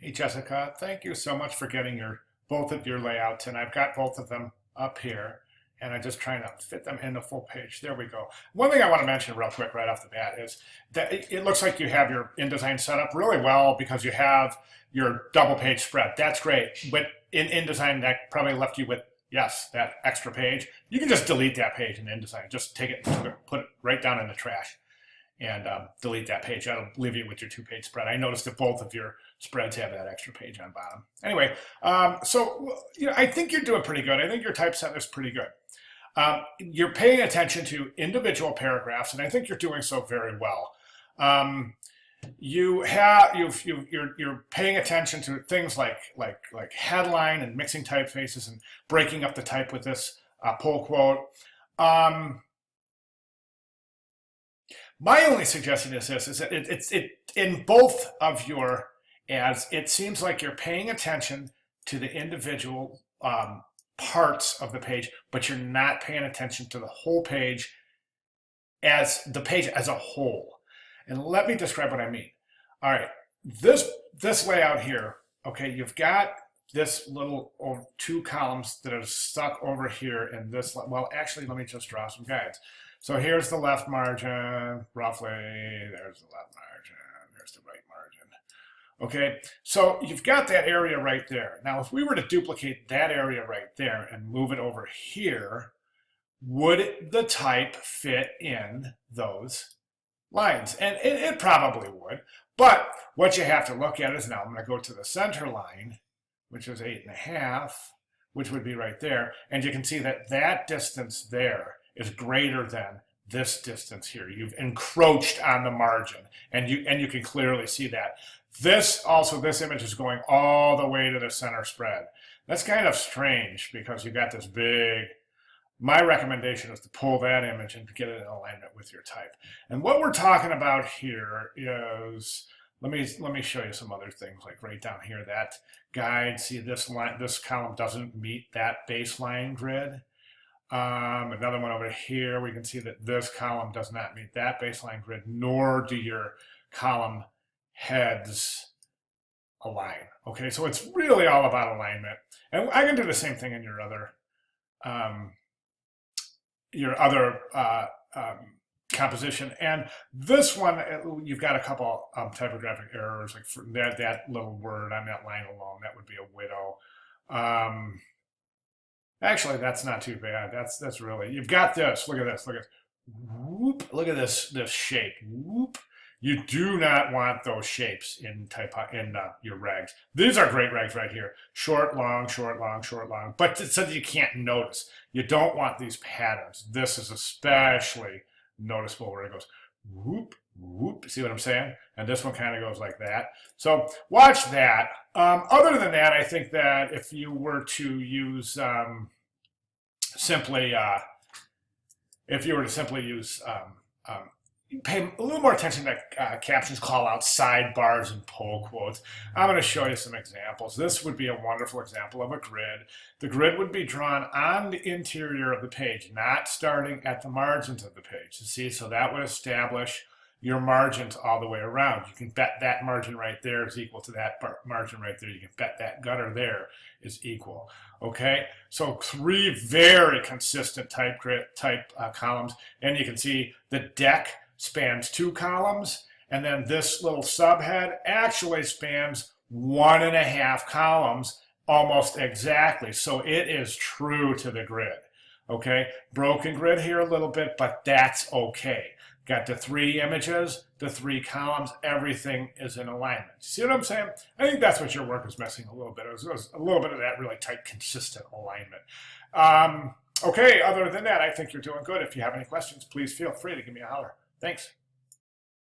Hey Jessica, thank you so much for getting both of your layouts, and I've got both of them up here, and I'm just trying to fit them in the full page. There we go. One thing I want to mention real quick right off the bat is that it looks like you have your InDesign set up really well because you have your double page spread. That's great, but in InDesign that probably left you with, yes, that extra page. You can just delete that page in InDesign. Just take it and put it right down in the trash and delete that page. That'll leave you with your two-page spread. I noticed that both of your spreads have that extra page on bottom. Anyway, I think you're doing pretty good. I think your typeset is pretty good. You're paying attention to individual paragraphs, and I think you're doing so very well. You're paying attention to things like headline and mixing typefaces and breaking up the type with this pull quote. My only suggestion is this: is that it in both of your ads, it seems like you're paying attention to the individual parts of the page, but you're not paying attention to the whole page as the page as a whole. And let me describe what I mean. All right, this layout here. Okay, you've got this little two columns that are stuck over here in this. Well, actually, let me just draw some guides. So here's the left margin, roughly. There's the left margin. There's the right margin. Okay, so you've got that area right there. Now, if we were to duplicate that area right there and move it over here, would the type fit in those lines? And it probably would. But what you have to look at is, now I'm going to go to the center line, which is 8.5, which would be right there. And you can see that that distance there is greater than this distance here. You've encroached on the margin, and you can clearly see that. This image is going all the way to the center spread. That's kind of strange because you got this big. My recommendation is to pull that image and get it in alignment with your type. And what we're talking about here is, let me show you some other things, like right down here, that guide. See this line, this column doesn't meet that baseline grid. Another one over here, we can see that this column does not meet that baseline grid, nor do your column heads align. Okay, so it's really all about alignment. And I can do the same thing in your other composition. And this one, you've got a couple typographic errors, like for that little word on that line alone, that would be a widow. Actually, that's not too bad. That's really, you've got this. Look at this. Look at whoop. Look at this shape. Whoop. You do not want those shapes in your regs. These are great regs right here. Short, long, short, long, short, long. But so that you can't notice. You don't want these patterns. This is especially noticeable where it goes whoop, whoop. See what I'm saying? And this one kind of goes like that. So watch that. Other than that, I think that if you were to use pay a little more attention to captions, call outs, sidebars, and pull quotes. I'm going to show you some examples. This would be a wonderful example of a grid. The grid would be drawn on the interior of the page, not starting at the margins of the page. You see, so that would establish your margins all the way around. You can bet that margin right there is equal to that margin right there. You can bet that gutter there is equal. Okay, so three very consistent type columns, and you can see the deck spans 2 columns, and then this little subhead actually spans 1.5 columns almost exactly. So it is true to the grid. Okay, broken grid here a little bit, but that's okay. Got the 3 images, the 3 columns, everything is in alignment. See what I'm saying? I think that's what your work is missing a little bit. It was a little bit of that really tight, consistent alignment. Okay, other than that, I think you're doing good. If you have any questions, please feel free to give me a holler. Thanks.